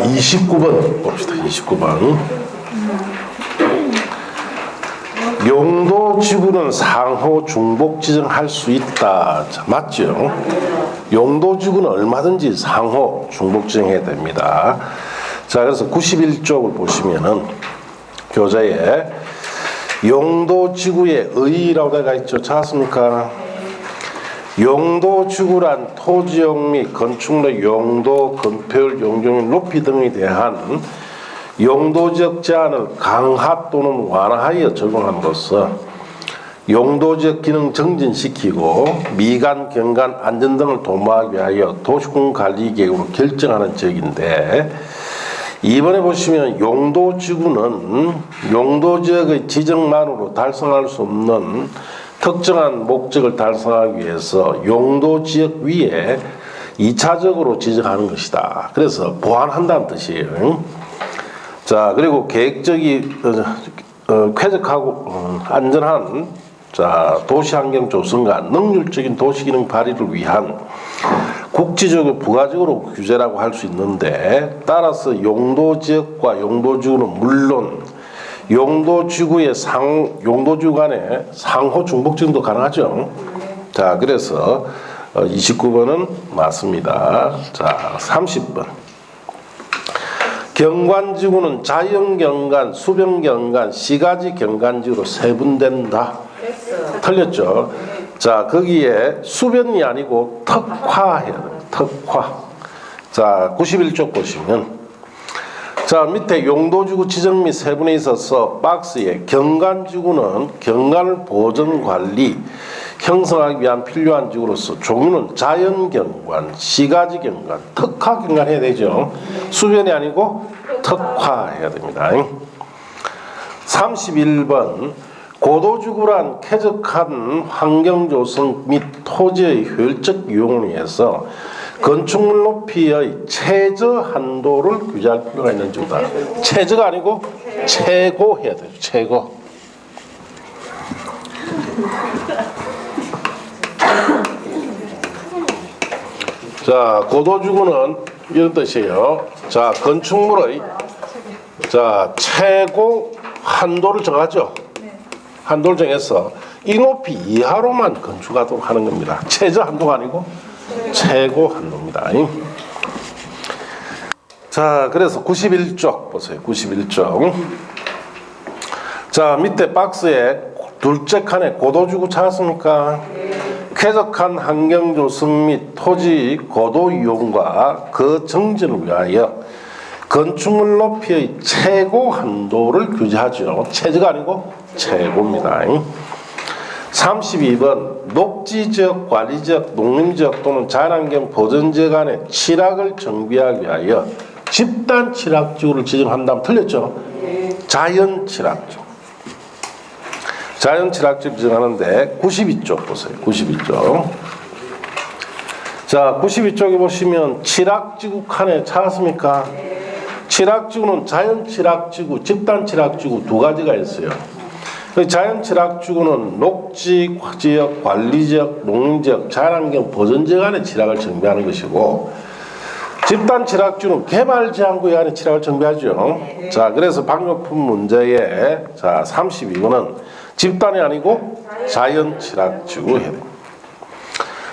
29번 봅시다. 29번. 용도지구는 상호 중복 지정할 수 있다. 자, 맞죠? 용도지구는 얼마든지 상호 중복 지정해야 됩니다. 자, 그래서 91쪽을 보시면은 교재에 용도지구의 의의라고 되어 있죠. 찾았습니까? 용도지구란 토지용 및 건축물의 용도, 건폐율, 용적률, 높이 등에 대한 용도적 제한을 강화 또는 완화하여 적용함으로써 용도적 기능 정진시키고 미관, 경관, 안전 등을 도모하기 위하여 도시공 관리 계획으로 결정하는 지역인데, 이번에 보시면 용도지구는 용도지역의 지정만으로 달성할 수 없는 특정한 목적을 달성하기 위해서 용도지역 위에 2차적으로 지정하는 것이다. 그래서 보완한다는 뜻이에요. 자, 그리고 계획적이 쾌적하고 안전한 도시환경 조성과 능률적인 도시기능 발휘를 위한 국지적으로 부가적으로 규제라고 할 수 있는데, 따라서 용도지역과 용도지구는 물론 용도지구 간의 상호 중복지정도 가능하죠. 자, 그래서 29번은 맞습니다. 자, 30번. 경관지구는 자연경관, 수변경관, 시가지 경관지구로 세분된다. 틀렸죠? 자, 거기에 수변이 아니고 특화해야 돼요. 특화. 자, 91쪽 보시면, 자, 밑에 용도지구 지정 및 세분에 있어서 박스에 경관지구는 경관을 보존 관리 형성하기 위한 필요한 지구로서 종류는 자연경관, 시가지경관, 특화경관 해야 되죠. 수변이 아니고 특화해야 됩니다. 31번. 고도지구란 쾌적한 환경조성 및 토지의 효율적 이용을 위해서 건축물 높이의 최저 한도를 규제할 필요가 있는 지구다. 최저가 아니고 최고 해야 돼요. 최고. 자, 고도지구는 이런 뜻이에요. 자, 건축물의 최고 한도를 정하죠. 한도를 정해서 이 높이 이하로만 건축하도록 하는 겁니다. 최저 한도가 아니고 최고 한도입니다. 자, 그래서 91쪽 보세요. 91쪽. 자, 밑에 박스에 둘째 칸에 고도지구 찾았습니까? 쾌적한 환경 조성 및 토지 고도 이용과 그 정진을 위하여 건축물 높이의 최고 한도를 규제하죠. 최저가 아니고 최고입니다. 32번. 녹지지역, 관리지역, 농림지역 또는 자연환경 보전지역 안에 칠학을 정비하기 위하여 집단 칠학지구를 지정한다면 틀렸죠? 자연칠학지구. 자연칠학지구 지정하는데 92쪽 보세요. 92쪽. 자, 92쪽에 보시면 칠학지구 칸에 찾았습니까? 칠학지구는 자연칠학지구, 집단칠학지구 두 가지가 있어요. 자연칠학지구는 녹지지역, 관리지역, 농림지역, 자연환경 보전지역 안에 칠학을 정비하는 것이고, 집단칠학지구는 개발제한구역 안에 칠학을 정비하죠. 자, 그래서 방역품 문제에 32번은 집단이 아니고 자연칠학지구 해야 됩니다.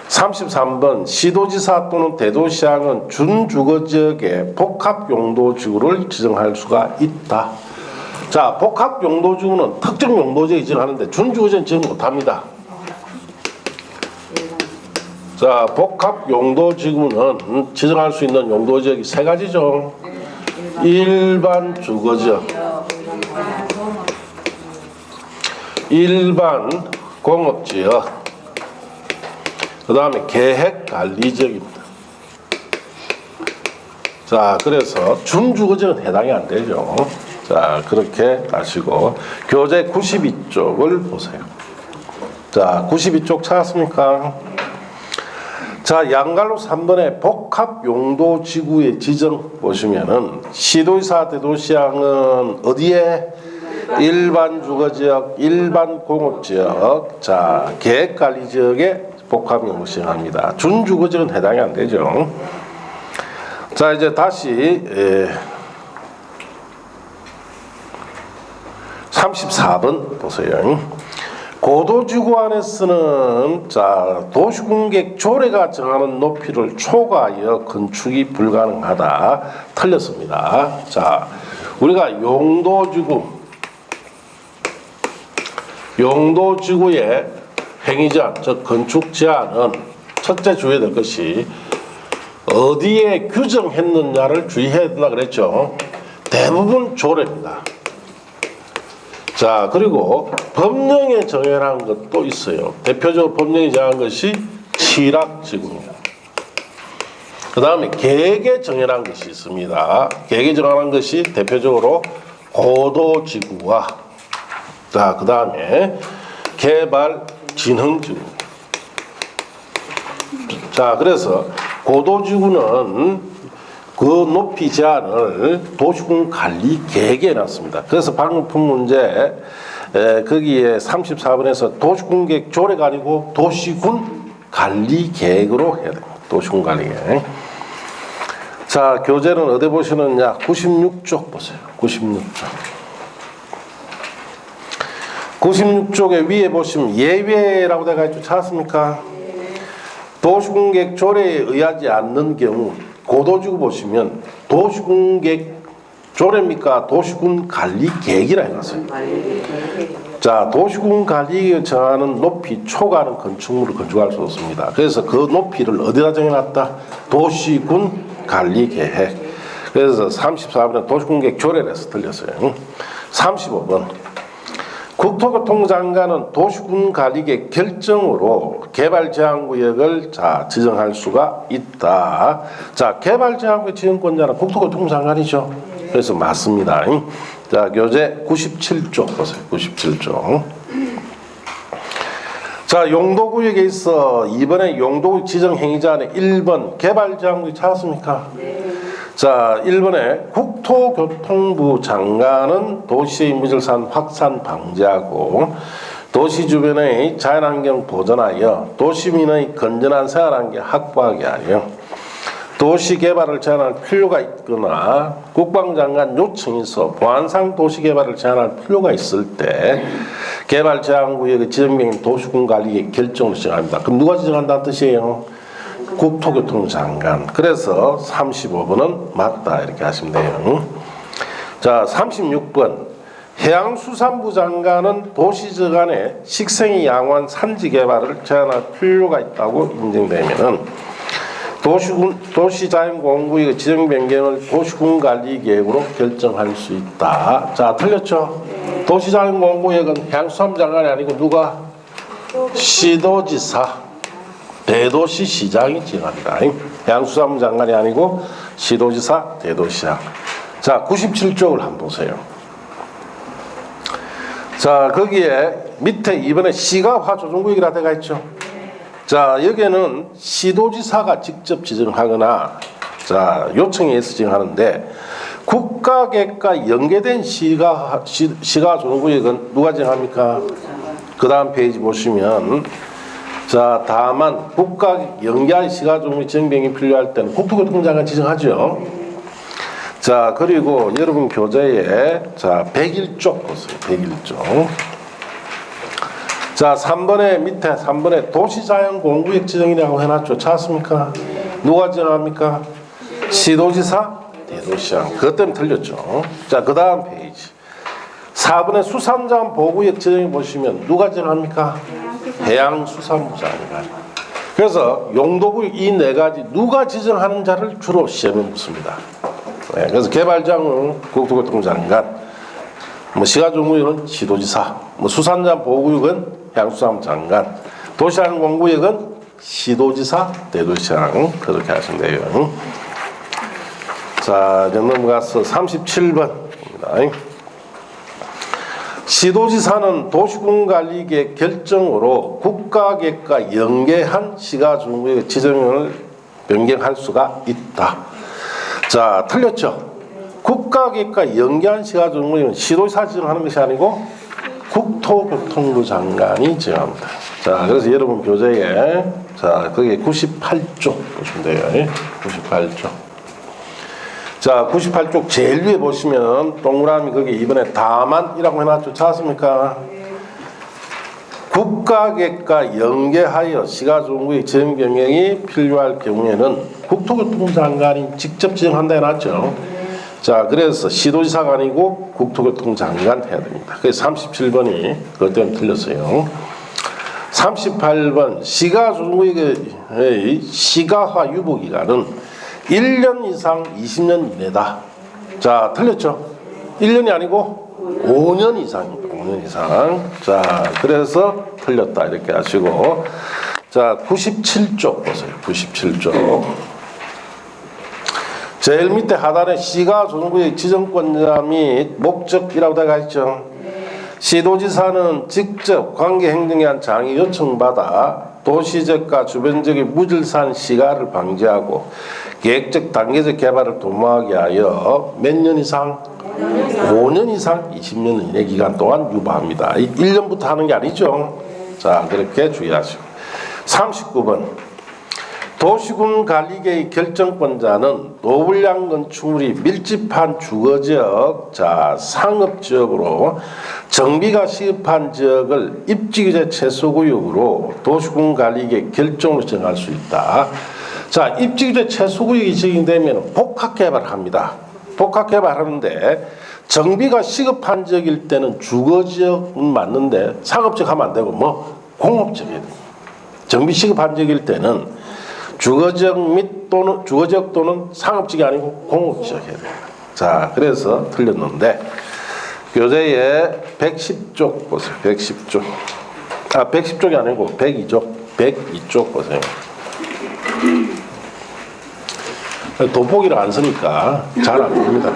33번. 시도지사 또는 대도시장은 준주거지역에 복합용도지구를 지정할 수가 있다. 자, 복합용도지구는 특정 용도지역에 지정하는데 준주거지역은 지정 못합니다. 자, 복합용도지구는 지정할 수 있는 용도지역이 세 가지죠. 일반 주거지역, 일반 공업지역, 그 다음에 계획관리지역입니다. 자, 그래서 준주거지역은 해당이 안 되죠. 자, 그렇게 아시고 교재 92쪽을 보세요. 자, 92쪽 찾았습니까? 자, 양갈로 3번에 복합용도지구의 지정 보시면은 시도지사, 대도시장은 어디에? 일반 주거지역, 일반 공업지역, 자, 계획관리지역에 복합용도 지정합니다. 준주거지역은 해당이 안 되죠. 자, 이제 다시 34번 보세요. 고도지구 안에서는 자 도시공객 조례가 정하는 높이를 초과하여 건축이 불가능하다. 틀렸습니다. 자, 우리가 용도지구의 행위제한, 즉 건축 제한은 첫째 주의해야 될 것이 어디에 규정했느냐를 주의해야 된다 그랬죠. 대부분 조례입니다. 자, 그리고 법령에 정해놓은 것도 있어요. 대표적으로 법령에 정한 것이 칠학지구입니다. 그 다음에 계획에 정해놓은 것이 있습니다. 계획에 정해놓은 것이 대표적으로 고도지구와 자, 그 다음에 개발진흥지구. 자, 그래서 고도지구는 그 높이 제한을 도시군 관리 계획에 해놨습니다. 그래서 방금 푼 문제 거기에 34번에서 도시군 계획 조례가 아니고 도시군 관리 계획으로 해야 됩니다. 도시군 관리 계획. 자, 교재는 어디 보시느냐? 96쪽 보세요. 96쪽. 96쪽에 위에 보시면 예외라고 되어 있죠. 찾았습니까? 도시군 계획 조례에 의하지 않는 경우 고도지구 보시면 도시군계획 조례입니까? 도시군 관리 계획이라 해놨어요. 자, 도시군 관리계획 정하는 높이 초과하는 건축물을 건축할 수 없습니다. 그래서 그 높이를 어디다 정해놨다? 도시군 관리 계획. 그래서 34번은 도시군계획 조례에서 틀렸어요. 35번. 국토교통부 장관은 도시군 관리계획 결정으로 개발제한구역을 자 지정할 수가 있다. 자, 개발제한구역 지정권자는 국토교통부 장관이죠. 그래서 맞습니다. 자, 교재 97쪽 보세요. 97쪽. 자, 용도구역에 있어 이번에 용도구역 지정 행위자 안에 1번 개발제한구역 찾았습니까? 자, 1번에 국토교통부 장관은 도시의 무질서한 확산 방지하고 도시 주변의 자연환경 보존하여 도시민의 건전한 생활환경 확보하게 하여 도시 개발을 제한할 필요가 있거나 국방장관 요청이 있어 보안상 도시 개발을 제한할 필요가 있을 때 개발 제한구역의 지정명인 도시군 관리의 결정을 지정합니다. 그럼 누가 지정한다는 뜻이에요? 국토교통부 장관. 그래서 35번은 맞다 이렇게 하시면 돼요. 자, 36번 해양수산부 장관은 도시적 안에 식생이 양호한 산지 개발을 제한할 필요가 있다고 인정되면은 도시자연공원구역의 지정 변경을 도시군 관리 계획으로 결정할 수 있다. 자, 틀렸죠? 도시자연공원구역은 해양수산부 장관이 아니고 누가? 시도지사. 대도시 시장이 지정합니다. 해양수산부 장관이 아니고 시도지사, 대도시장. 자, 97쪽을 한번 보세요. 자, 거기에 밑에 이번에 시가 화조정구역이라 되어 있죠. 자, 여기에는 시도지사가 직접 지정하거나 자, 요청에 의해서 지정하는데 국가계획과 연계된 시가 조정구역은 누가 지정합니까? 그 다음 페이지 보시면 자, 다만 국가 연계한 시가종의 지정명이 필요할 때는 국토교통부 장관 지정하죠. 자, 그리고 여러분 교재에 자 101쪽 보세요. 101쪽. 자, 3번에 밑에 3번에 도시자연공원구역 지정이라고 해놨죠. 찾았습니까? 누가 지정합니까? 시도지사, 대도시장. 그것 때문에 틀렸죠. 자, 그 다음 페이지. 4번에 수산자원 보호구역 지정해 보시면 누가 지정합니까? 해양수산부 장관. 그래서 용도구역 이 네 가지 누가 지정하는 자를 주로 시험에 묻습니다. 네, 그래서 개발장은 국토교통부 장관, 뭐 시가종구역은 시도지사, 뭐 수산자원 보호구역은 해양수산부 장관, 도시자연공원구역은 시도지사, 대도시장. 그렇게 하시면 돼요. 자, 이제 넘어가서 37번입니다. 시도지사는 도시군관리계획 결정으로 국가계획과 연계한 시가종구역의 지정을 변경할 수가 있다. 자, 틀렸죠? 국가계획과 연계한 시가종구역은 시도지사 지정하는 것이 아니고 국토교통부 장관이 지정합니다. 자, 그래서 여러분 교재에 자, 거기에 98쪽 보시면 돼요. 98쪽. 자, 98쪽 제일 위에 보시면 동그라미 거기 이번에 다만이라고 해놨죠. 찾았습니까? 국가계획과 연계하여 시가총구의 지정 변경이 필요할 경우에는 국토교통장관이 직접 지정한다 해놨죠. 자, 그래서 시도지사가 아니고 국토교통장관 해야 됩니다. 그래서 37번이 그것 때문에 틀렸어요. 38번 시가총구의 시가화 유보기간은 1년 이상 20년 이내다. 자, 틀렸죠? 1년이 아니고 5년 이상입니다. 5년 이상. 자, 그래서 틀렸다 이렇게 하시고, 자, 97쪽 보세요. 97쪽. 제일 밑에 하단에 시가총구의 지정권자 및 목적이라고 되어 있죠. 시도지사는 직접 관계행정에 한 장의 요청받아 도시적과 주변적의 무질서한 시가를 방지하고 계획적 단계적 개발을 도모하게 하여 몇 년 이상? 5년 이상 20년 이내 기간 동안 유보합니다. 1년부터 하는 게 아니죠. 자, 그렇게 주의하시고. 39번 도시군관리계의 결정권자는 노블량 건축물이 밀집한 주거지역, 자, 상업지역으로 정비가 시급한 지역을 입지규제 최소구역으로 도시군관리계 결정으로 정할 수 있다. 자, 입지규제 최소구역이 지정되면 복합개발을 합니다. 복합개발하는데 정비가 시급한 지역일 때는 주거지역은 맞는데 상업지역 하면 안 되고 뭐 공업지역이에요. 정비 시급한 지역일 때는 주거지역 또는 상업지역이 아니고 공업지역 해야 됩니다. 자, 그래서 틀렸는데 교재에 110쪽 보세요. 110쪽. 아, 110쪽이 아니고 102쪽. 102쪽 보세요. 돋보기를 안 쓰니까 잘 안 보입니다.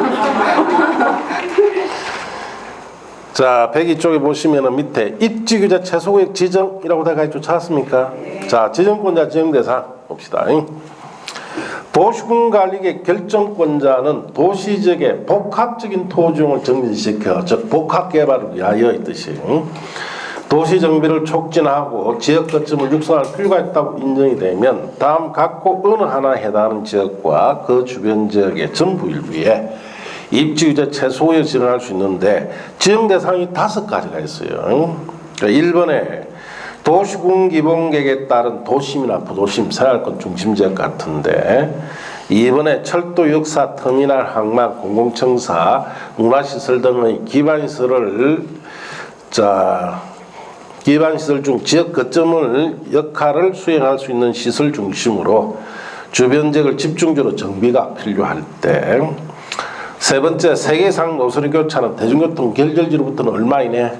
자, 102쪽에 보시면은 밑에 입지규제 최소구역 지정이라고 되어 있죠. 찾았습니까? 자, 지정권자 지정대상 봅시다. 도시군관리계 결정권자는 도시지역의 복합적인 토지용을 정진시켜, 즉 복합개발을 위하여 이 뜻이 도시정비를 촉진하고 지역 거점을 육성할 필요가 있다고 인정이 되면 다음 각호 어느 하나에 해당하는 지역과 그 주변 지역의 전부 일부에 입지규제 최소구역 지정할 수 있는데 지정 대상이 5가지가 있어요. 그러니까 1번에 도시군 기본계획에 따른 도심이나 부도심, 생활권 중심지역 같은데 2번에 철도, 역사, 터미널, 항만, 공공청사, 문화시설 등의 기반시설을 기반시설 중 지역 거점을 역할을 수행할 수 있는 시설 중심으로 주변 지역을 집중적으로 정비가 필요할 때 세 번째, 세계상 노선의 교차는 대중교통 결절지로부터는 얼마 이내?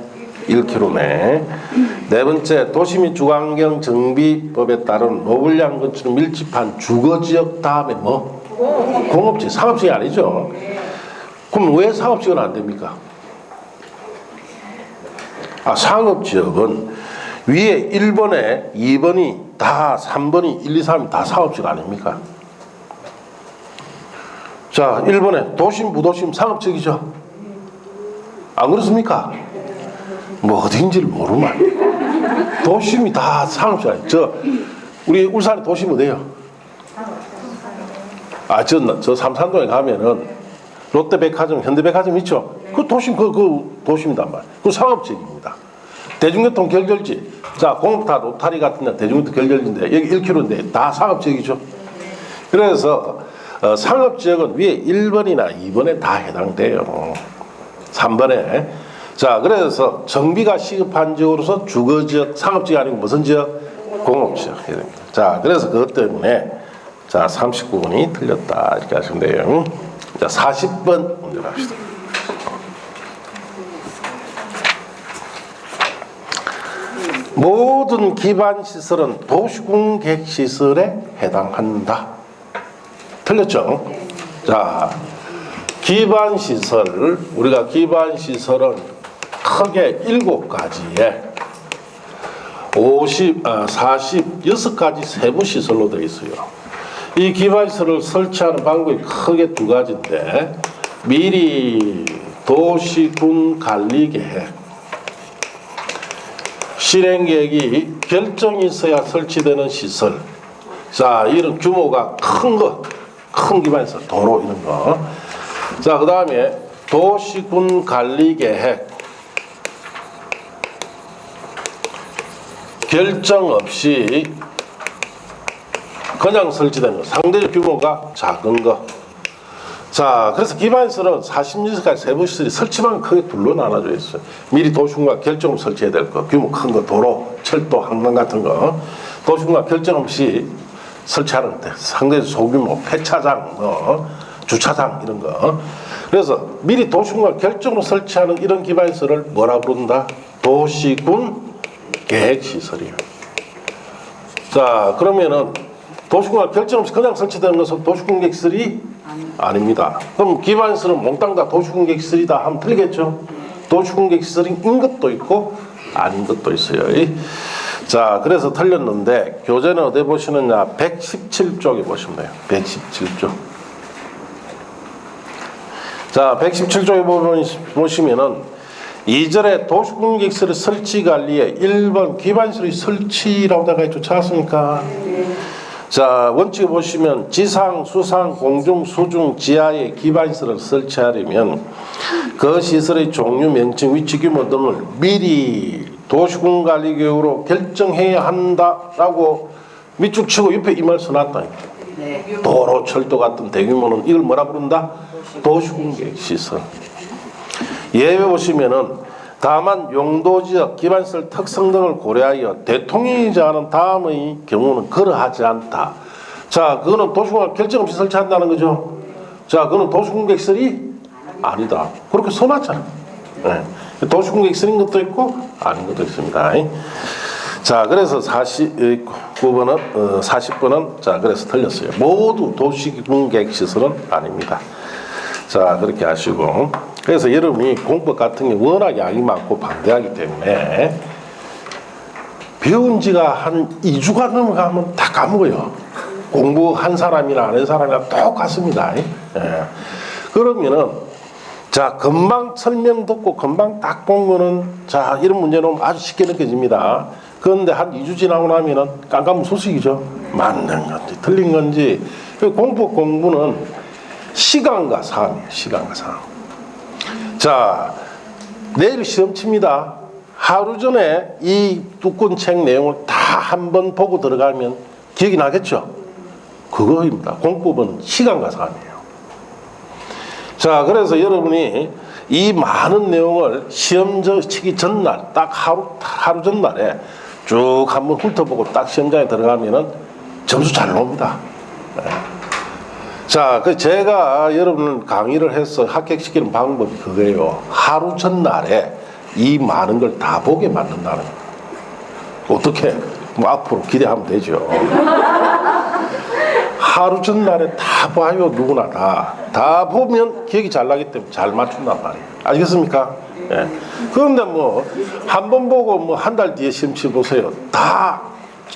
1km 내. 네 번째, 도시 및 주거환경 정비법에 따른 노블량 건축 밀집한 주거지역 다음에 뭐? 공업지역, 상업지역이 아니죠. 그럼 왜 상업지역은 안 됩니까? 아, 상업지역은 위에 1번에 2번이 다 3번이 1, 2, 3이 다 상업지역 아닙니까? 자, 1번에 도심, 부도심, 상업지역이죠. 안 그렇습니까? 뭐 어딘지를 모르면 도심이 다 상업지역 아니에요. 우리 울산의 도심 어디예요? 아, 저 삼산동에 가면은 롯데백화점, 현대백화점 있죠? 그 도심, 그 도심이단 말이에요. 그 상업지역입니다. 대중교통 결절지. 자, 공업타, 로타리 같은 데 대중교통 결절지인데 여기 1km인데 다 상업지역이죠. 그래서 상업지역은 위에 1번이나 2번에 다 해당돼요. 3번에. 자, 그래서 정비가 시급한 지역으로서 주거지역, 상업지역 아니고 무슨 지역? 공업지역 해야 됩니다. 자, 그래서 그것 때문에 자, 39번이 틀렸다 이렇게 하시면 돼요. 자, 40번 문제 갑시다. 모든 기반시설은 도시공계획시설에 해당한다. 틀렸죠? 자, 기반시설, 우리가 기반시설은 크게 7가지에 46가지 세부시설로 되어 있어요. 이 기반시설을 설치하는 방법이 크게 2가지인데 미리 도시군관리계획 실행계획이 결정이 있어야 설치되는 시설. 자, 이런 규모가 큰 것, 큰 기반시설, 도로 이런 거. 자, 그 다음에 도시군 관리계획 결정 없이 그냥 설치되는 거, 상대적 규모가 작은 거. 자, 그래서 기반시설은 40m까지 세부시설이 설치만 크게 둘로 나눠져 있어요. 미리 도시군과 결정 설치해야 될 거, 규모 큰 거, 도로, 철도, 항만 같은 거 도시군과 결정 없이 설치하는데 상대적 소규모 폐차장, 주차장 이런 거. 그래서 미리 도시군과 결정으로 설치하는 이런 기반시설을 뭐라 부른다? 도시군 계획시설이에요. 자, 그러면은 도시군과 결정 없이 그냥 설치되는 것은 도시군 계획시설이 아닙니다. 그럼 기반시설은 몽땅 다 도시군 계획시설이다 하면 틀리겠죠? 도시군 계획시설인 것도 있고 아닌 것도 있어요. 자, 그래서 틀렸는데 교재는 어디 보시느냐? 117쪽에 보시면 돼요. 117쪽. 자, 117쪽에 보시면은 2절에 도시군 계획시설의 설치 관리에 1번 기반시설의 설치라고 되어 있죠. 찾았습니까? 자, 원칙에 보시면 지상, 수상, 공중, 수중, 지하에 기반시설을 설치하려면 그 시설의 종류, 명칭, 위치, 규모 등을 미리 도시군 관리 계획으로 결정해야 한다라고 밑줄 치고 옆에 이 말 써놨다. 도로, 철도 같은 대규모는 이걸 뭐라 부른다? 도시군 계획 시설. 예외 보시면은 다만 용도지역, 기반시설 특성 등을 고려하여 대통령이 정하는 다음의 경우는 그러하지 않다. 자, 그거는 도시군과 결정 없이 설치한다는 거죠. 자, 그거는 도시군 계획시설이 아니다. 그렇게 써놨잖아. 네. 도시군 계획시설인 것도 있고 아닌 것도 있습니다. 자, 그래서 49번은 40번은 자, 그래서 틀렸어요. 모두 도시군 계획시설은 아닙니다. 자, 그렇게 하시고, 그래서 여러분이 공법 같은 게 워낙 양이 많고 방대하기 때문에 배운 지가 한 2주가 넘어가면 다 까먹어요. 공부한 사람이나 안 한 사람이나 똑같습니다. 예. 그러면은 자, 금방 설명 듣고 금방 딱 본 거는 자, 이런 문제는 아주 쉽게 느껴집니다. 그런데 한 2주 지나고 나면은 깜깜무소식이죠. 맞는 건지 틀린 건지. 공부는 시간과 삶이에요. 시간과 삶. 자, 내일 시험 칩니다. 하루 전에 이 두꺼운 책 내용을 다 한번 보고 들어가면 기억이 나겠죠? 그거입니다. 공법은 시간과 삶이에요. 자, 그래서 여러분이 이 많은 내용을 시험 치기 전날, 딱 하루 전날에 쭉 한번 훑어보고 딱 시험장에 들어가면은 점수 잘 나옵니다. 네. 자, 그 제가 여러분을 강의를 해서 합격시키는 방법이 그거예요. 하루 전날에 이 많은 걸 다 보게 만든다는 거예요. 어떻게? 뭐 앞으로 기대하면 되죠. 하루 전날에 다 봐요. 누구나 다 보면 기억이 잘 나기 때문에 잘 맞춘단 말이에요. 아시겠습니까? 예. 그런데 뭐 한 번 보고 뭐 한 달 뒤에 시험 치보세요. 다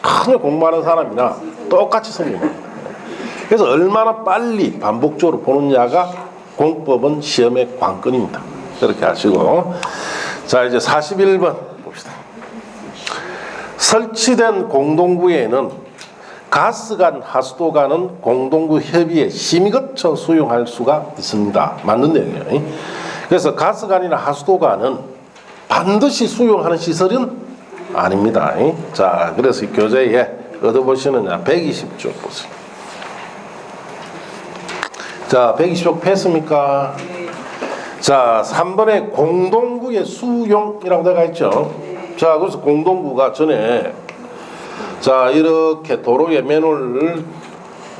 크게 공부하는 사람이나 똑같이 성공합니다. 그래서 얼마나 빨리 반복적으로 보느냐가 공법은 시험의 관건입니다. 그렇게 하시고, 자, 이제 41번 봅시다. 설치된 공동구에는 가스관, 하수도관은 공동구 협의에 심의 거쳐 수용할 수가 있습니다. 맞는 내용이에요. 그래서 가스관이나 하수도관은 반드시 수용하는 시설은 아닙니다. 자, 그래서 교재에 얻어보시느냐 120쪽 보세요. 자, 120쪽 폈습니까? 자, 3번에 공동구의 수용이라고 되어 있죠. 자, 그래서 공동구가 전에 자, 이렇게 도로에 맨홀을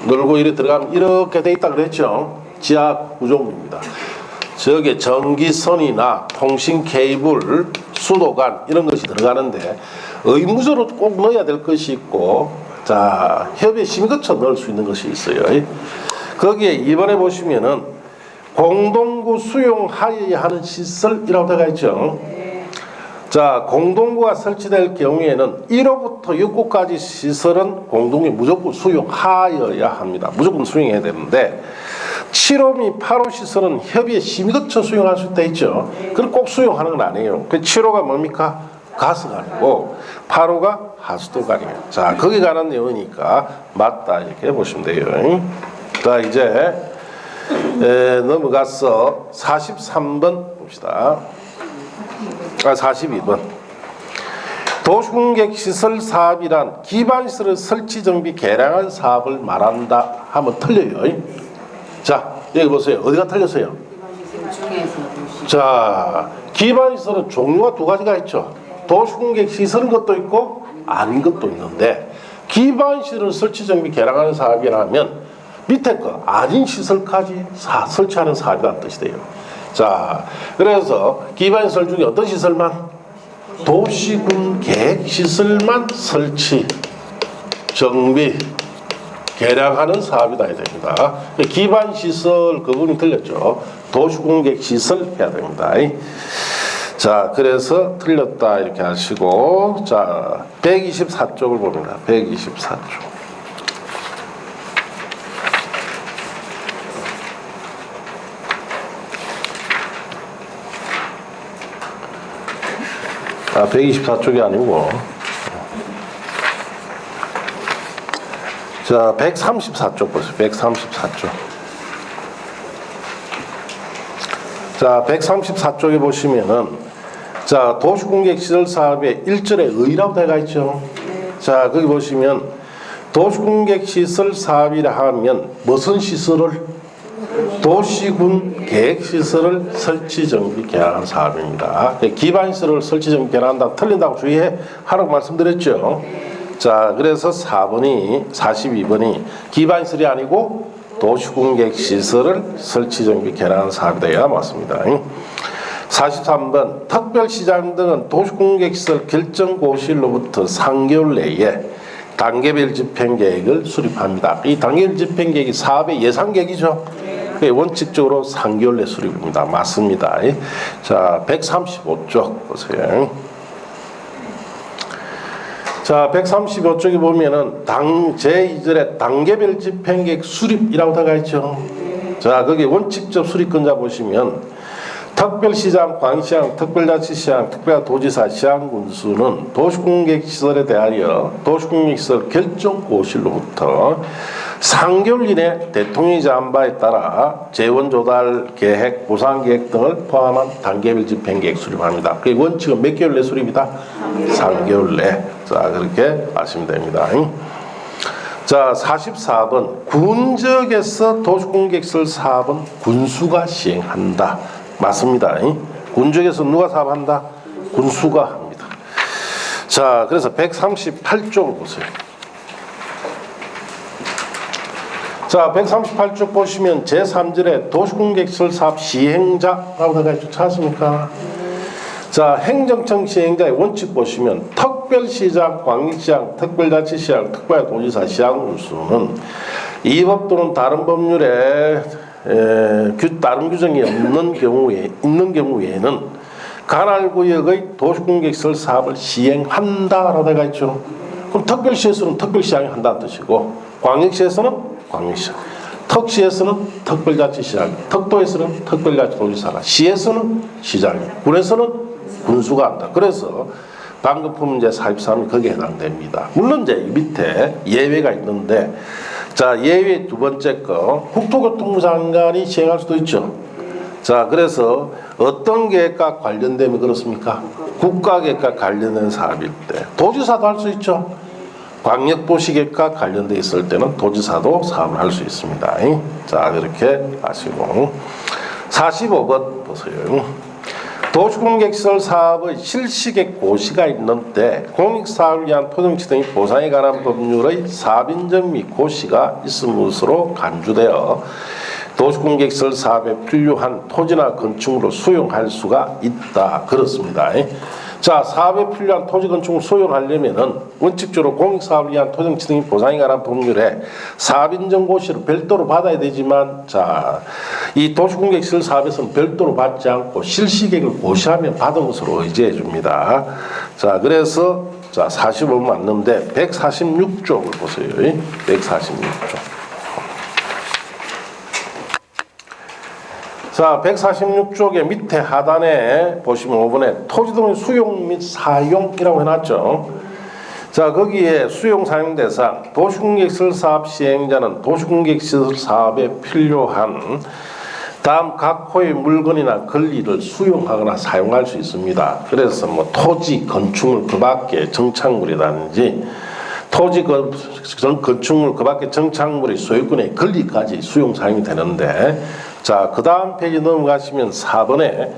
늘고 이렇게 들어가면 이렇게 돼 있다 그랬죠. 지하 구조물입니다. 저게 전기선이나 통신 케이블, 수도관 이런 것이 들어가는데 의무적으로 꼭 넣어야 될 것이 있고, 자, 협의에 심의 거쳐 넣을 수 있는 것이 있어요. 거기에 이번에 보시면은 공동구 수용하여야 하는 시설이라고 되어 있죠. 자, 공동구가 설치될 경우에는 1호부터 6호까지 시설은 공동구에 무조건 수용하여야 합니다. 무조건 수용해야 되는데 7호 및 8호 시설은 협의에 심의 거쳐 수용할 수 있다 있죠. 그럼 꼭 수용하는 건 아니에요. 그 7호가 뭡니까? 가스관이고 8호가 하수도관이에요. 자, 거기 관한 내용이니까 맞다 이렇게 보시면 돼요. 자, 이제 넘어가서 43번 봅시다. 42번. 도시공객 시설 사업이란 기반시설의 설치 정비 개량한 사업을 말한다 하면 틀려요. 자, 여기 보세요. 어디가 틀렸어요? 자, 기반시설은 종류가 두 가지가 있죠. 도시공객 시설인 것도 있고 아닌 것도 있는데, 기반시설을 설치 정비 개량하는 사업이라면 밑에 거 아닌 시설까지 설치하는 사업이라는 뜻이 돼요. 자, 그래서 기반시설 중에 어떤 시설만? 도시군 계획시설만 설치, 정비, 개량하는 사업이다 해야 됩니다. 기반시설 그 부분이 틀렸죠. 도시군 계획시설 해야 됩니다. 자, 그래서 틀렸다 이렇게 하시고, 자, 124쪽을 봅니다. 124쪽. 아, 124쪽이 아니고, 자, 134쪽 보세요. 134쪽. 자, 134쪽에 보시면은, 자, 도시공객시설 사업의 1절에 의라고 되어 있죠. 자, 거기 보시면 도시공객시설 사업이라 하면 무슨 시설을? 도시군 계획시설을 설치 정비 개량한 사업입니다. 기반시설을 설치 정비 개량한다 틀린다고 주의해 하라고 말씀드렸죠. 자, 그래서 4번이 42번이 기반시설이 아니고 도시군 계획시설을 설치 정비 개량한 사업이다 맞습니다. 43번 특별시장 등은 도시공객시설 결정고시로부터 3개월 내에 단계별 집행계획을 수립합니다. 이 단계별 집행계획이 사업의 예상계획이죠. 원칙적으로 3개월 내 수립입니다. 맞습니다. 자, 135쪽 보세요. 자, 135쪽에 보면은 제2절에 단계별 집행계획 수립이라고 들어가 있죠. 자, 거기 원칙적 수립권자 보시면 특별시장, 광시장, 특별자치시장, 특별도지사, 시장군수는 도시공객시설에 대하여 도시공객시설 결정고시로부터 3개월 이내 대통령이 정한 바에 따라 재원조달 계획, 보상계획 등을 포함한 단계별 집행계획 수립합니다. 그 원칙은 몇 개월 내 수립이다? 3개월 내. 자, 그렇게 아시면 됩니다. 자, 44번 군적에서 도시공객시설 사업은 군수가 시행한다. 맞습니다. 군적에서 누가 사업한다? 군수가 합니다. 자, 그래서 138쪽을 보세요. 자, 138쪽 보시면 제3절에 도시공객시설 사업 시행자라고 되어 있죠. 찾습니까? 자, 행정청 시행자의 원칙 보시면 특별시장, 광역시장, 특별자치시장, 특별도지사, 시장군수는 이 법 또는 다른 법률에 다른 규정이 있는 경우에는 관할구역의 도시공객시설 사업을 시행한다라고 되어 있죠. 그럼 특별시에서는 특별시장이 한다는 뜻이고, 광역시에서는 광역시장, 특시에서는 특별자치시장, 특도에서는 특별자치도지사가, 시에서는 시장이, 군에서는 군수가 한다. 그래서 방금 푼 문제 43이 거기에 해당됩니다. 물론 이제 밑에 예외가 있는데, 자, 예외 두 번째 거 국토교통부 장관이 시행할 수도 있죠. 자, 그래서 어떤 계획과 관련되면 그렇습니까? 국가계획과 관련된 사업일 때 도지사도 할 수 있죠. 광역도시계획과 관련돼 있을 때는 도지사도 사업을 할 수 있습니다. 자, 그렇게 아시고 45번 보세요. 도시공객시설 사업의 실시계획 고시가 있는데 공익사업을 위한 토정치 등의 보상에 관한 법률의 사업인정 및 고시가 있은 것으로 간주되어 도시공객시설 사업에 필요한 토지나 건축물을 수용할 수가 있다. 그렇습니다. 자, 사업에 필요한 토지 건축을 수용하려면은 원칙적으로 공익사업을 위한 토정치 등의 보상에 관한 법률에 사업인정고시를 별도로 받아야 되지만, 자, 이 도시공객시설 사업에서는 별도로 받지 않고 실시계획을 고시하면 받은 것으로 의지해 줍니다. 자, 그래서 자, 45번 맞는데 146쪽을 보세요. 146쪽. 자, 146쪽의 밑에 하단에 보시면 5번에 토지 등의 수용 및 사용이라고 해놨죠. 자, 거기에 수용 사용 대상 도시공개시설 사업 시행자는 도시공개시설 사업에 필요한 다음 각 호의 물건이나 권리를 수용하거나 사용할 수 있습니다. 그래서 뭐 토지, 건축물 그 밖에 정착물이라든지 토지, 건축물 그 밖에 정착물의 소유권의 권리까지 수용 사용이 되는데, 자, 그 다음 페이지 넘어가시면 4번에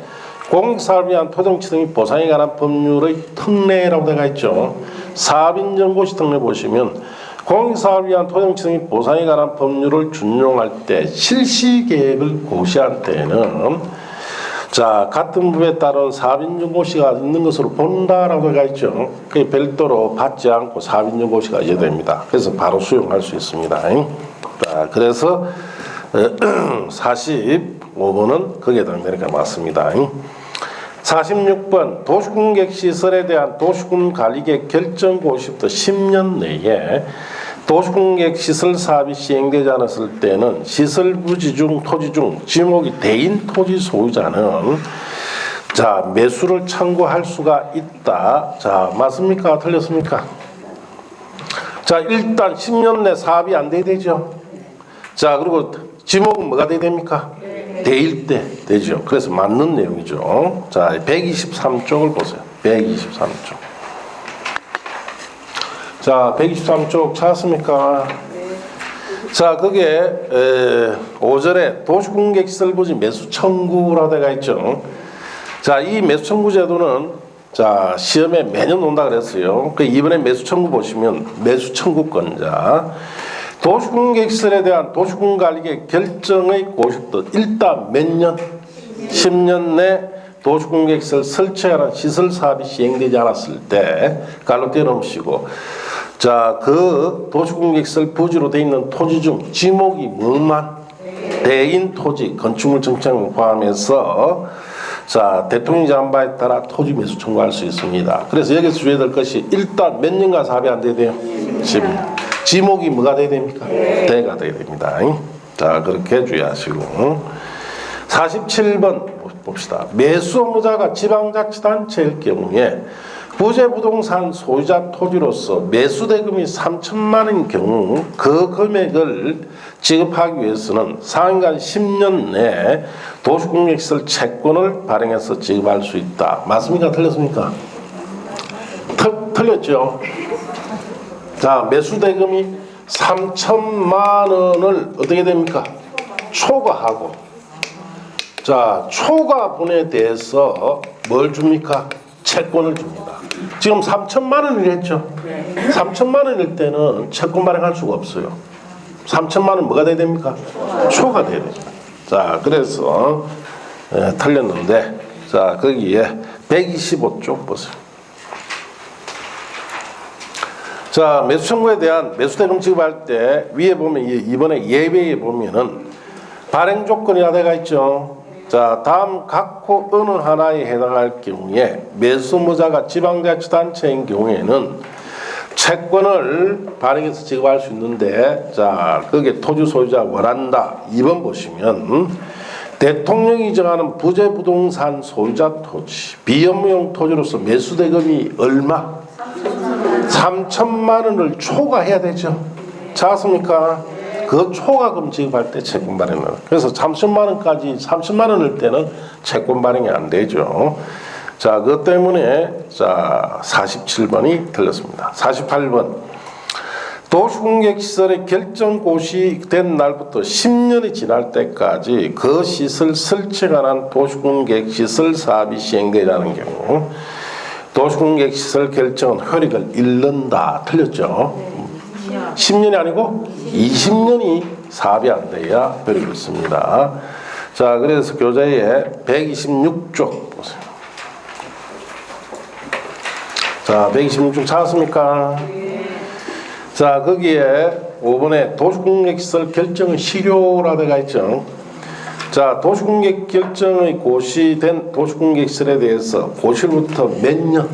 공익사업을 위한 토정치 등의 보상에 관한 법률의 특례라고 되어 있죠. 사업인정고시 특례 보시면 공익사업을 위한 토정치 등의 보상에 관한 법률을 준용할 때 실시계획을 고시한 때에는 자, 같은 법에 따른 사업인정고시가 있는 것으로 본다라고 되어 있죠. 그게 별도로 받지 않고 사업인정고시가 이제 됩니다. 그래서 바로 수용할 수 있습니다. 자, 그래서 45번은 거기에 해당되니까 맞습니다. 46번 도시공객시설에 대한 도시군관리계획 결정고시부터 10년 내에 도시공객시설 사업이 시행되지 않았을 때는 시설 부지 중 토지 중 지목이 대인 토지 소유자는 자, 매수를 청구할 수가 있다. 자, 맞습니까? 틀렸습니까? 자, 일단 10년 내 사업이 안 돼야 되죠. 자, 그리고 지목은 뭐가 돼야 됩니까? 대일 때 되죠. 그래서 맞는 내용이죠. 자, 123쪽을 보세요. 123쪽. 자, 123쪽 찾았습니까? 자, 거기에 5절에 도시공개시설 부지 매수 청구라고 되어 있죠. 자, 이 매수 청구 제도는 자, 시험에 매년 온다 그랬어요. 그 이번에 매수 청구 보시면 매수 청구권자 도시공개시설에 대한 도시군관리계획 결정의 고시부터 일단 몇 년? 10년 내 도시공개시설 설치에 관한 시설 사업이 시행되지 않았을 때 갈로 떼어놓으시고, 자, 그 도시공개시설 부지로 되어 있는 토지 중 지목이 뭐만? 대인 토지, 건축물 정착물 포함해서 자, 대통령 제안바에 따라 토지 매수 청구할 수 있습니다. 그래서 여기서 주의해야 될 것이 일단 몇 년간 사업이 안 돼야 돼요? 10년. 지목이 뭐가 돼야 됩니까? 대가 돼야 됩니다. 자, 그렇게 주의하시고 47번 봅시다. 매수 의무자가 지방자치단체일 경우에 부재부동산 소유자 토지로서 매수대금이 3천만 원인 경우 그 금액을 지급하기 위해서는 상한간 10년 내에 도시공개시설 채권을 발행해서 지급할 수 있다. 맞습니까? 틀렸습니까? 틀렸죠? 자, 매수대금이 3천만 원을 어떻게 됩니까? 초과하고, 자, 초과분에 대해서 뭘 줍니까? 채권을 줍니다. 지금 3천만 원을 했죠. 3천만 원일 때는 채권 발행할 수가 없어요. 3천만 원 뭐가 돼야 됩니까? 초가 돼야 됩니다. 자, 그래서 틀렸는데, 자, 거기에 125쪽 보세요. 자, 매수 청구에 대한 매수대금 지급할 때 위에 보면 이번에 예외에 보면은 발행 조건이라 되어 있죠. 자, 다음 각호 어느 하나에 해당할 경우에 매수 의무자가 지방자치단체인 경우에는 채권을 발행해서 지급할 수 있는데, 자, 거기에 토지 소유자 원한다. 2번 보시면 대통령이 정하는 부재부동산 소유자 토지, 비업무용 토지로서 매수대금이 얼마? 3천만 원을 초과해야 되죠. 찾았습니까? 그 초과금 지급할 때 채권 발행을. 그래서 3천만 원까지 3천만 원일 때는 채권 발행이 안 되죠. 자, 그것 때문에 자, 47번이 틀렸습니다. 48번. 도시공개시설의 결정고시 된 날부터 10년이 지날 때까지 그 시설 설치에 관한 도시공개시설 사업이 시행되자는 경우 도시공개시설 결정은 효력을 잃는다. 틀렸죠? 10년이 아니고 20년이 사업이 안 돼야 효력이 있습니다. 자, 그래서 교재에 126쪽 보세요. 자, 126쪽 찾았습니까? 자, 거기에 5번에 도시공개시설 결정의 실효라 되어 있죠. 자, 도시공개 결정의 고시된 도시공개시설에 대해서 고시로부터 몇 년?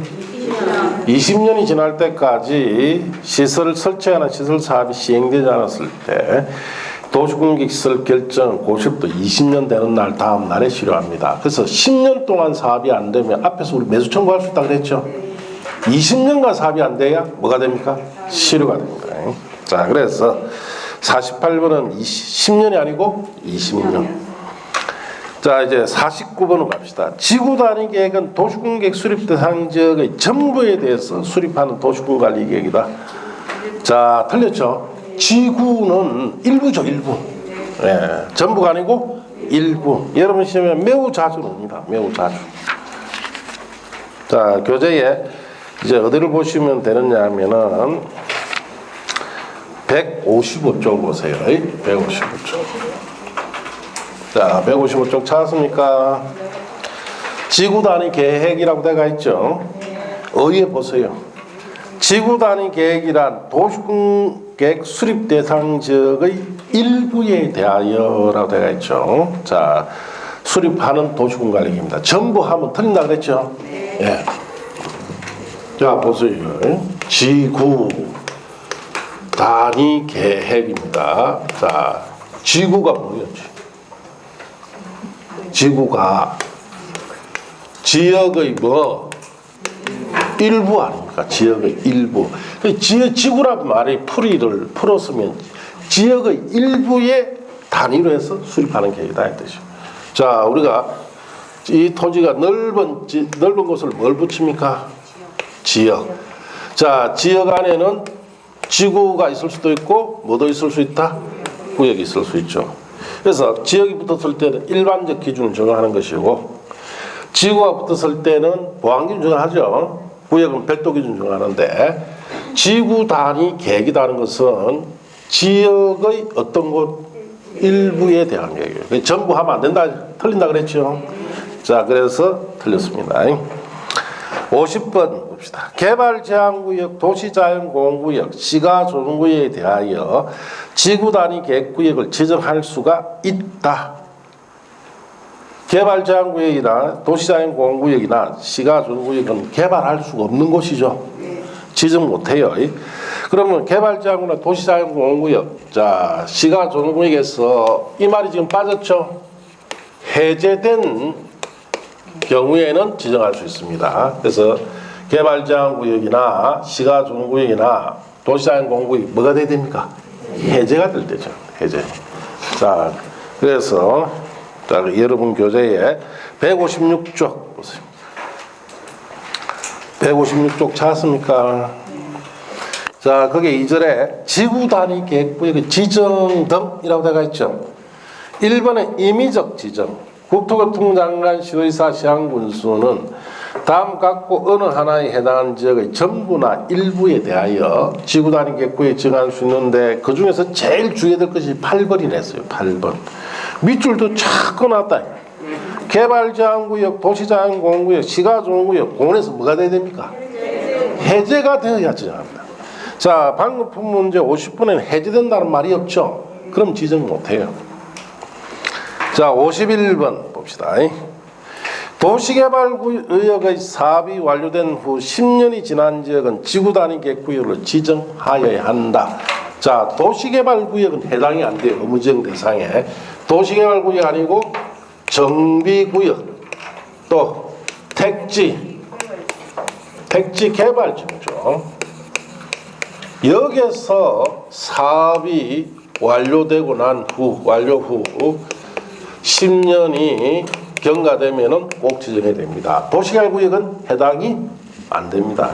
20년이 지날 때까지 시설 설치하는 시설 사업이 시행되지 않았을 때 도시공개시설 결정 고시부터 20년 되는 날 다음 날에 실효합니다. 그래서 10년 동안 사업이 안 되면 앞에서 우리 매수 청구할 수 있다 그랬죠. 20년간 사업이 안 돼야 뭐가 됩니까? 실효가 됩니다. 자, 그래서 48번은 10년이 아니고 20년. 자, 이제 49번으로 갑시다. 지구 단위 계획은 도시군 계획 수립 대상 지역의 전부에 대해서 수립하는 도시군 관리 계획이다. 자, 틀렸죠? 지구는 일부죠, 일부. 예, 전부가 아니고 일부. 여러분 시험에 매우 자주 옵니다. 매우 자주. 자, 교재에 이제 어디를 보시면 되느냐 하면은 155쪽 보세요. 155쪽. 자, 155쪽 찾았습니까? 지구 단위 계획이라고 되어 있죠. 어디에 보세요. 지구 단위 계획이란 도시군 계획 수립 대상 지역의 일부에 대하여라고 되어 있죠. 자, 수립하는 도시군 관리입니다. 전부 하면 틀린다 그랬죠. 예. 자, 보세요. 지구 단위 계획입니다. 자, 지구가 뭐였지? 지구가 지역의 뭐 일부 아닙니까? 지역의 일부. 지구란 말의 풀이를 풀었으면 지역의 일부의 단위로 해서 수립하는 계획이다 이 뜻이죠. 자, 우리가 이 토지가 넓은 곳을 뭘 붙입니까? 지역. 자, 지역 안에는 지구가 있을 수도 있고 뭐도 있을 수 있다? 구역이 있을 수 있죠. 그래서 지역이 붙었을 때는 일반적 기준을 적용하는 것이고 지구가 붙었을 때는 보안기준 적용하죠. 구역은 별도 기준 적용하는데 지구 단위 계획이라는 것은 지역의 어떤 곳 일부에 대한 계획이에요. 전부 하면 안 된다. 틀린다 그랬죠. 자, 그래서 틀렸습니다. 50번 봅시다. 개발제한구역, 도시자연공원구역, 시가조정구역에 대하여 지구단위 계획구역을 지정할 수가 있다. 개발제한구역이나 도시자연공원구역이나 시가조정구역은 개발할 수가 없는 곳이죠. 지정 못해요. 그러면 개발제한구나 도시자연공원구역, 자, 시가조정구역에서 이 말이 지금 빠졌죠. 해제된 경우에는 지정할 수 있습니다. 그래서 개발제한구역이나 시가조정구역이나 도시자연공원구역이 뭐가 돼야 됩니까? 해제가 될 때죠. 해제. 자, 그래서 자, 여러분 교재에 156쪽 보세요. 156쪽 찾았습니까? 자, 거기에 2절에 지구단위 계획구역의 지정 등이라고 되어 있죠. 1번은 임의적 지정. 국토교통장관 시의사 시향군수는 다음 각고 어느 하나에 해당하는 지역의 전부나 일부에 대하여 지구단위 계획구역에 지정할 수 있는데 그 중에서 제일 주의해야 될 것이 8번이랬어요. 8번. 밑줄도 착 꺼놨다. 개발제한구역, 도시자연공원구역, 시가조정구역, 공원에서 뭐가 돼야 됩니까? 해제가 되어야 지정합니다. 자, 방금 푼 문제 50분에는 해제된다는 말이 없죠. 그럼 지정 못해요. 자, 51번 봅시다. 도시개발구역의 사업이 완료된 후 10년이 지난 지역은 지구단위 계획구역을 지정하여야 한다. 자, 도시개발구역은 해당이 안 돼요. 의무지정 대상에. 도시개발구역 아니고 정비구역, 또 택지 개발지구죠. 여기서 사업이 완료되고 난 후, 완료 후 10년이 경과되면은 꼭 지정해야 됩니다. 도시개발구역은 해당이 안 됩니다.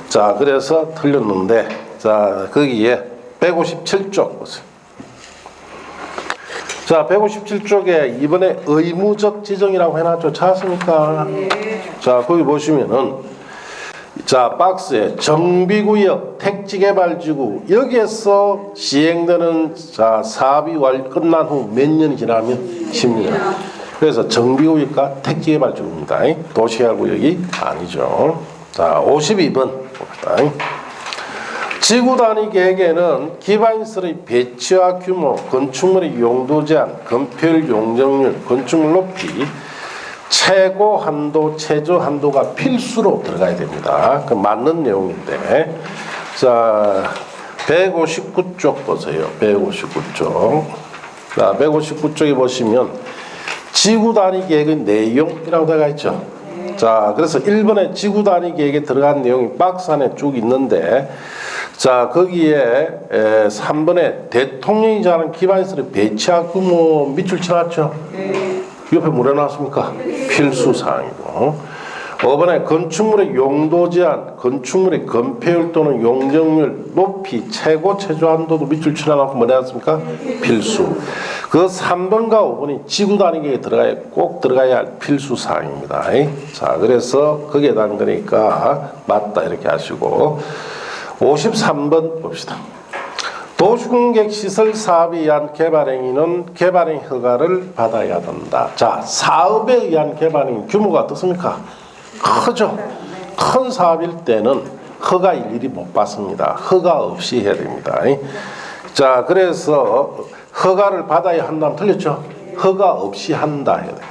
자, 그래서 틀렸는데, 자, 거기에 157쪽 보세요. 자, 157쪽에 이번에 의무적 지정이라고 해놨죠. 찾았습니까? 자, 거기 보시면은 자, 박스에 정비구역, 택지개발지구 여기에서 시행되는 자 사업이 끝난 후 몇 년이 지나면 10년. 그래서 정비구역과 택지개발지구입니다. 도시개발구역이 아니죠. 자, 52번 봅시다. 지구단위 계획에는 기반시설의 배치와 규모, 건축물의 용도 제한, 건폐율 용적률, 건축물 높이, 최고 한도, 최저 한도가 필수로 들어가야 됩니다. 그 맞는 내용인데, 자, 159쪽 보세요. 159쪽. 자, 159쪽에 보시면 지구 단위 계획의 내용이라고 되어 있죠. 자, 그래서 1번에 지구 단위 계획에 들어간 내용이 박스 안에 쭉 있는데, 자, 거기에 3번에 대통령이 정하는 기반시설의 배치와 규모 밑줄 쳐놨죠? 옆에 뭐라 나왔습니까? 필수 사항이고. 5번에 건축물의 용도 제한, 건축물의 건폐율 또는 용적률, 높이, 최고 최저 한도도 밑줄 쳐놔놓고 뭐라 했습니까? 필수. 그 3번과 5번이 지구 단위계에 꼭 들어가야 할 필수 사항입니다. 자, 그래서 거기에 해당되니까 맞다 이렇게 하시고. 53번 봅시다. 도시공객 시설 사업에 의한 개발행위는 개발행 허가를 받아야 된다. 자, 사업에 의한 개발행위 규모가 어떻습니까? 크죠. 큰 사업일 때는 허가 일일이 못 받습니다. 허가 없이 해야 됩니다. 자, 그래서 허가를 받아야 한다면 틀렸죠? 허가 없이 한다 해야 돼요.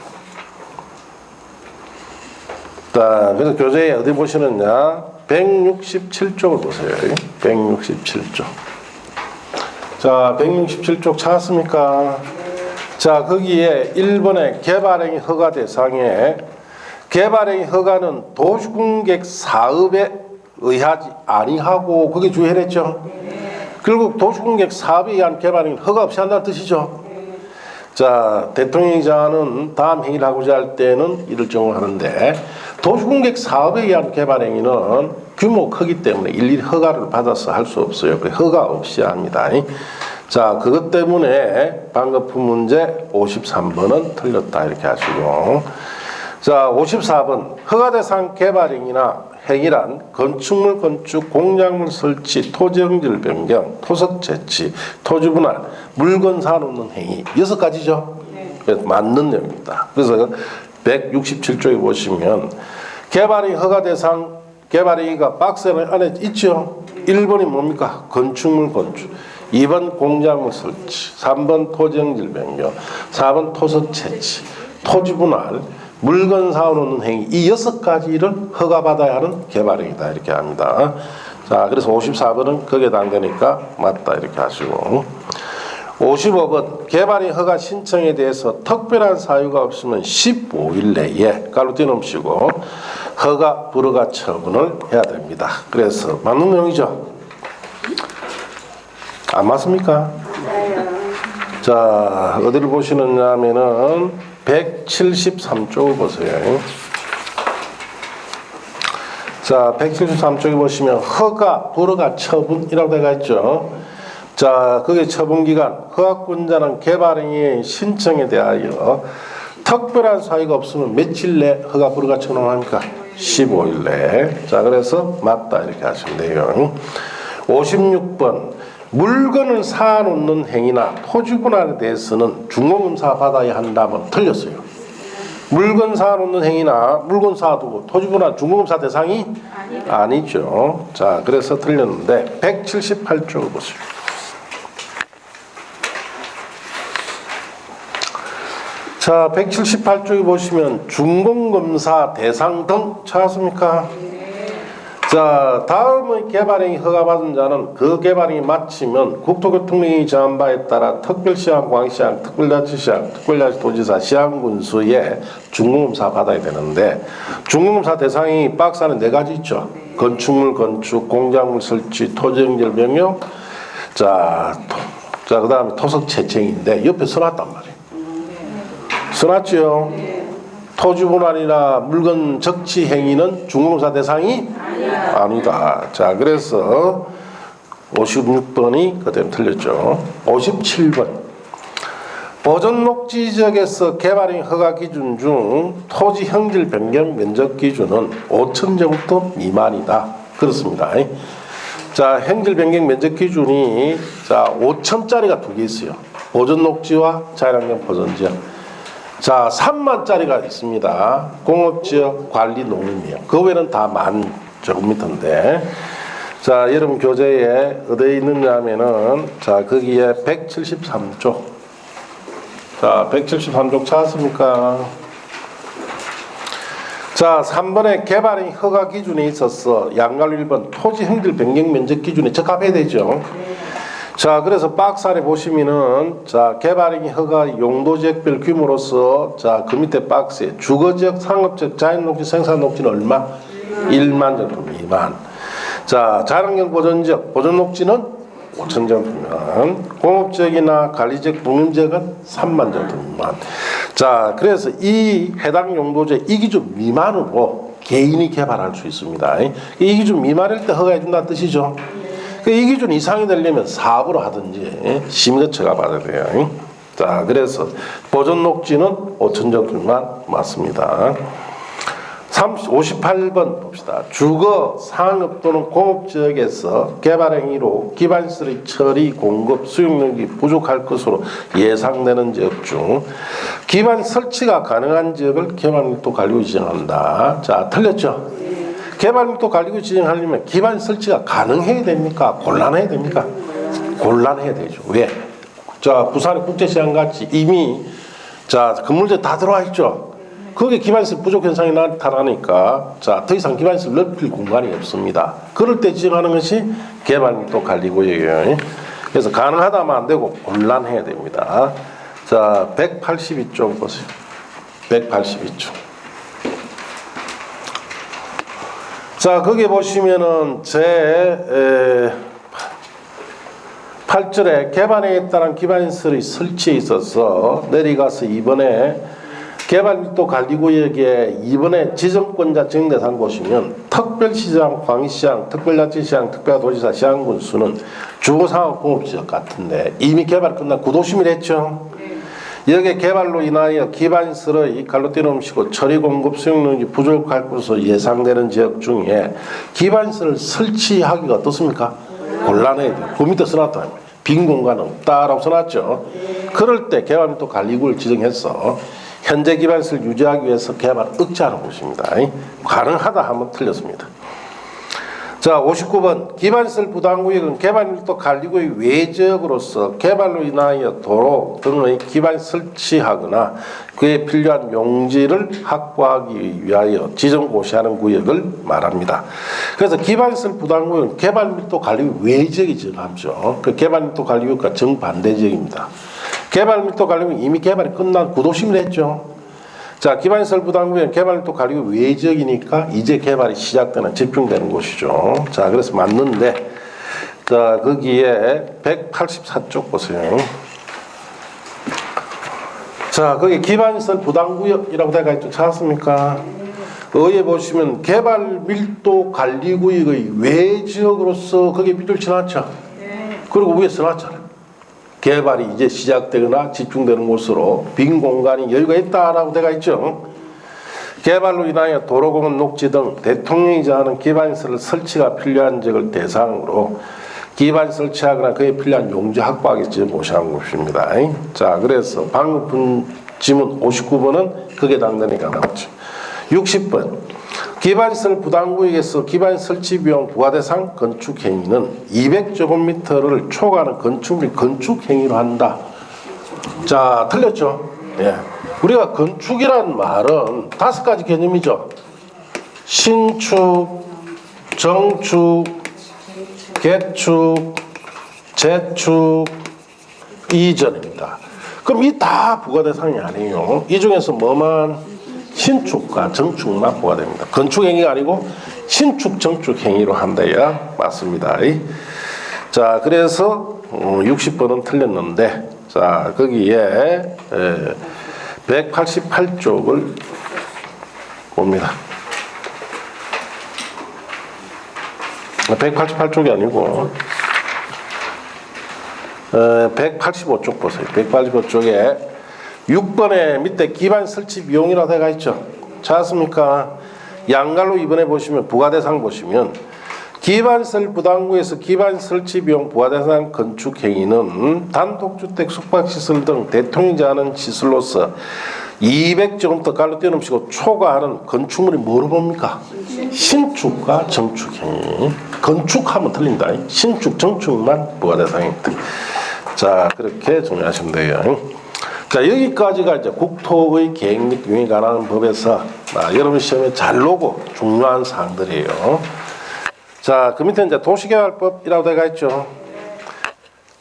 자, 그래서 교재에 어디 보시느냐? 167쪽을 보세요. 167쪽. 자, 167쪽 찾았습니까? 자, 거기에 1번에 개발행위 허가 대상에 개발행위 허가는 도시공객 사업에 의하지 아니하고 그게 주의했죠. 결국 도시공객 사업에 의한 개발행위 허가 없이 한다는 뜻이죠. 자, 대통령이 정하는 다음 행위를 하고자 할 때는 이를 적용하는데 도시공객 사업에 의한 개발행위는 규모 크기 때문에 일일이 허가를 받아서 할 수 없어요. 허가 없이 합니다. 자, 그것 때문에 방금 푼 문제 53번은 틀렸다 이렇게 하시고. 자, 54번 허가 대상 개발행위나 행위란 건축물 건축, 공작물 설치, 토지 형질 변경, 토석 채취, 토지 분할, 물건 사놓는 행위 6가지죠. 그래서 맞는 내용입니다. 그래서 167쪽에 보시면 개발행위 허가 대상 개발행위가 박스 안에 있죠. 1번이 뭡니까? 건축물 건축, 2번 공작물 설치, 3번 토지 형질 변경, 4번 토석 채취, 토지 분할, 물건 사놓는 행위 이 6가지를 허가받아야 하는 개발행위다 이렇게 합니다. 자, 그래서 54번은 거기에 해당되니까 맞다 이렇게 하시고. 55번 개발행위 허가 신청에 대해서 특별한 사유가 없으면 15일 내에 깔로 띄워놓으시고 허가 불허가 처분을 해야 됩니다. 그래서 맞는 내용이죠? 안 맞습니까? 자, 어디를 보시느냐 하면은 173쪽을 보세요. 자, 173쪽에 보시면 허가, 불허가, 처분이라고 되어 있죠. 자, 거기에 처분기간, 허가권자는 개발행위의 신청에 대하여 특별한 사유가 없으면 며칠 내 허가, 불허가 처분을 합니까? 15일 내. 자, 그래서 맞다 이렇게 하시면 돼요. 56번 물건을 사놓는 행위나 토지 분할에 대해서는 중공검사 받아야 한다면 틀렸어요. 물건 사놓는 행위나 물건 사두고 토지 분할 중공검사 대상이 아니죠. 자, 그래서 틀렸는데 178쪽을 보세요. 자, 178쪽에 보시면 중공검사 대상 등 찾았습니까? 자, 다음의 개발행위 허가받은 자는 그 개발행위 마치면 국토교통령이 정한 바에 따라 특별시장, 광시장, 특별자치시장, 특별자치도지사, 시장군수에 중공검사 받아야 되는데 중공검사 대상이 박스 안에 4가지 있죠. 건축물 건축, 공작물 설치, 토지 형질 변경, 자, 그 다음에 토석 채청인데 옆에 써놨단 말이에요. 써놨죠. 토지 분할이나 물건 적치 행위는 중공검사 대상이 아니다. 자, 그래서 56번이 그대로 틀렸죠. 57번 보존 녹지 지역에서 개발행위 허가 기준 중 토지 형질 변경 면적 기준은 5,000제곱미터 미만이다. 그렇습니다. 자, 형질 변경 면적 기준이 자 5,000짜리가 2개 있어요. 보존 녹지와 자연환경 보존 지역. 자, 3만짜리가 있습니다. 공업지역 관리 농림이에요. 그 외에는 다 10,000제곱미터인데, 자, 여러분 교재에 어디에 있느냐 하면은, 자, 거기에 173쪽. 자, 173쪽 찾았습니까? 자, 3번에 개발행위 허가 기준에 있어서 양갈로 1번 토지 형질 변경 면적 기준에 적합해야 되죠. 자, 그래서 박스 안에 보시면은, 자, 개발행위 허가 용도지역별 규모로서, 자, 그 밑에 박스에 주거지역, 상업지역, 자연녹지, 생산녹지는 얼마? 1만 제곱미터 미만. 자, 자연환경 보존지역, 보존녹지는 5천 제곱미터 미만. 공업지역이나 관리지역, 공림지역은 3만 제곱미터 미만. 자, 그래서 이 해당 용도지역 이 기준 미만으로 개인이 개발할 수 있습니다. 이 기준 미만일 때 허가해준다는 뜻이죠. 이 기준 이상이 되려면 사업으로 하든지 심의처가 받아야 돼요. 자, 그래서 보존 녹지는 5천 제곱미터만 맞습니다. 58번 봅시다. 주거, 상업 또는 공업지역에서 개발행위로 기반시설의 처리, 공급, 수용력이 부족할 것으로 예상되는 지역 중 기반 설치가 가능한 지역을 개발밀도 관리구 지정한다. 자, 틀렸죠? 개발밀도 관리구 지정하려면 기반 설치가 가능해야 됩니까? 곤란해야 됩니까? 곤란해야 되죠. 왜? 자, 부산의 국제시장 같이 이미 자, 건물들 다 들어와 있죠. 거기에 기반시설 부족 현상이 나타나니까 자, 더 이상 기반시설 넓힐 공간이 없습니다. 그럴 때 지정하는 것이 개발밀도 관리구역이에요. 그래서 가능하다면 안 되고 곤란해야 됩니다. 자, 182쪽 보세요. 182쪽. 자, 거기 보시면은 제 8절에 개발행위에 따른 기반시설의 설치에 있어서 내려가서 이번에 개발밀도 관리구역에 이번에 지정권자 지정대상 보시면 특별시장, 광시장, 특별자치시장, 특별도지사, 시장군수는 주거상업공업지역 같은데 이미 개발 끝난 구도심이랬죠. 여기에 개발로 인하여 기반시설의 갈로 띄어놓으시고 처리 공급 수용력이 부족할 것으로 예상되는 지역 중에 기반시설을 설치하기가 어떻습니까? 곤란해야 돼요. 그 밑에 써놨다. 빈 공간은 없다라고 써놨죠. 그럴 때 개발밀도 관리구를 지정해서 현재 기반시설 유지하기 위해서 개발 억제하는 것입니다. 가능하다 하면 틀렸습니다. 자, 59번 기반시설 부담구역은 개발밀도 관리구역 외지역으로서 개발로 인하여 도로 등의 기반 설치하거나 그에 필요한 용지를 확보하기 위하여 지정 고시하는 구역을 말합니다. 그래서 기반시설 부담구역은 개발밀도 관리구역 외지역이 지정하죠. 그 개발밀도 관리구역과 정반대 지역입니다. 개발밀도 관리구역은 이미 개발이 끝난 구도심을 했죠. 자, 기반시설 부담구역은 개발밀도 관리구역 외지역이니까 이제 개발이 시작되는 집중되는 곳이죠. 자, 그래서 맞는데 자, 거기에 184쪽 보세요. 자, 거기 기반시설 부담구역이라고 되어 있죠. 찾았습니까? 여기에 보시면 개발밀도 관리구역의 외지역으로서 거기에 밑줄 쳐놨죠. 그리고 위에 써놨잖아요. 개발이 이제 시작되거나 집중되는 곳으로 빈 공간이 여유가 있다라고 되어 있죠. 개발로 인하여 도로공원, 녹지 등 대통령이 정하는 기반시설 설치가 필요한 지역을 대상으로 기반 설치하거나 그에 필요한 용지 확보하기 지금 고시한 것입니다. 자, 그래서 방금 본 지문 59번은 그게 당연히가 나왔죠. 60번 기반시설 부담구역에서 기반 설치 비용 부과 대상 건축 행위는 200제곱미터를 초과하는 건축물이 건축 행위로 한다. 자, 틀렸죠? 예. 우리가 건축이란 말은 5가지 개념이죠. 신축, 정축, 개축, 재축, 이전입니다. 그럼 이 다 부과 대상이 아니에요. 이 중에서 뭐만 신축과 정축만 부과됩니다. 건축 행위가 아니고 신축, 정축 행위로 한다야 맞습니다. 자, 그래서 60번은 틀렸는데, 자, 거기에 188쪽을 봅니다. 188쪽이 아니고 185쪽 보세요. 185쪽에 6번에 밑에 기반 설치 비용이라고 되어 있죠. 찾았습니까? 양갈로 이번에 보시면 부과대상 보시면 기반시설 부담구에서 기반 설치 비용 부과대상 건축 행위는 단독주택, 숙박시설 등 대통령이 정하는 시설로서 200제곱미터 갈로 띄어놓으시고 초과하는 건축물이 뭐로 봅니까? 신축과 정축 행위. 건축하면 틀린다. 신축, 정축만 부과대상입니다. 자, 그렇게 정리하시면 돼요. 자, 여기까지가 이제 국토의 계획 및 운영에 관한 법에서 여러분 시험에 잘 나오고 중요한 사항들이에요. 자, 그 밑에 이제 도시개발법이라고 되어 있죠.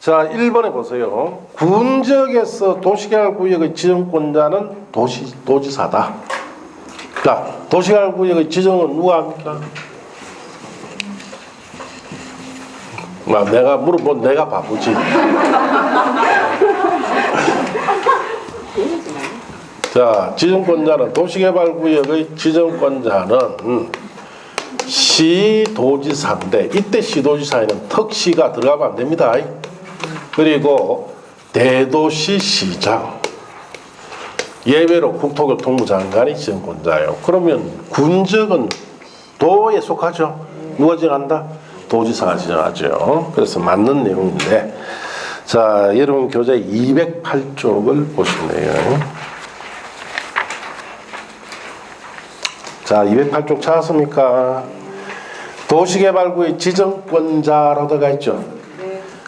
자, 1번에 보세요. 군적에서 도시개발구역의 지정권자는 도지사다. 자, 도시개발구역의 지정은 누가 합니까? 내가 물어본 내가 바보지. 자, 지정권자는 도시개발구역의 지정권자는 시도지사인데 이때 시도지사에는 특시가 들어가면 안 됩니다. 그리고 대도시시장 예외로 국토교통부 장관이 지정권자예요. 그러면 군적은 도에 속하죠. 누가 지정한다? 도지사가 지정하죠. 그래서 맞는 내용인데 자, 여러분 교재 208쪽을 보시네요. 자, 208쪽 찾았습니까? 도시개발구의 지정권자라고 들어가 있죠.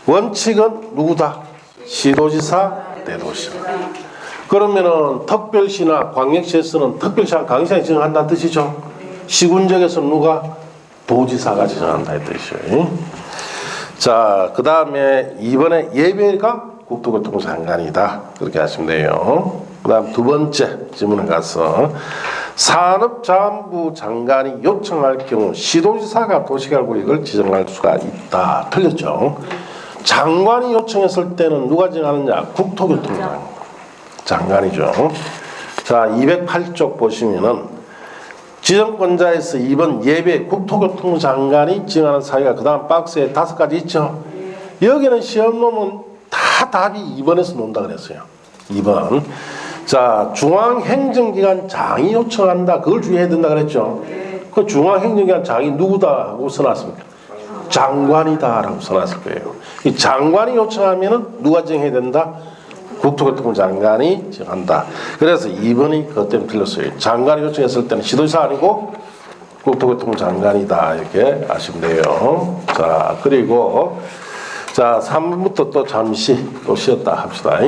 원칙은 누구다? 시도지사, 대도시. 그러면은 특별시나 광역시에서는 특별시와 광역시가 지정한다는 뜻이죠. 시군적에서는 누가? 도지사가 지정한다는 뜻이에요. 자, 그 다음에 이번에 예배가 국토교통부 장관이다. 그렇게 하시면 돼요. 그 다음 두 번째 질문에 가서 산업자원부 장관이 요청할 경우 시도지사가 도시개발구역을 지정할 수가 있다. 틀렸죠. 장관이 요청했을 때는 누가 지정하느냐? 국토교통부 장관이죠. 자, 208쪽 보시면은 지정권자에서 2번 예배 국토교통부 장관이 지정하는 사유가 그 다음 박스에 5가지 있죠. 여기는 시험놈은 다 답이 2번에서 논다 그랬어요. 2번. 자, 중앙행정기관 장이 요청한다. 그걸 주의해야 된다 그랬죠. 그 중앙행정기관 장이 누구다 하고 써놨습니까? 장관이다 라고 써놨을 거예요. 이 장관이 요청하면은 누가 지정해야 된다? 국토교통부 장관이 지정한다. 그래서 2번이 그것 때문에 틀렸어요. 장관이 요청했을 때는 시도지사 아니고 국토교통부 장관이다. 이렇게 아시면 돼요. 자, 그리고 자, 3번부터 또 잠시 또 쉬었다 합시다.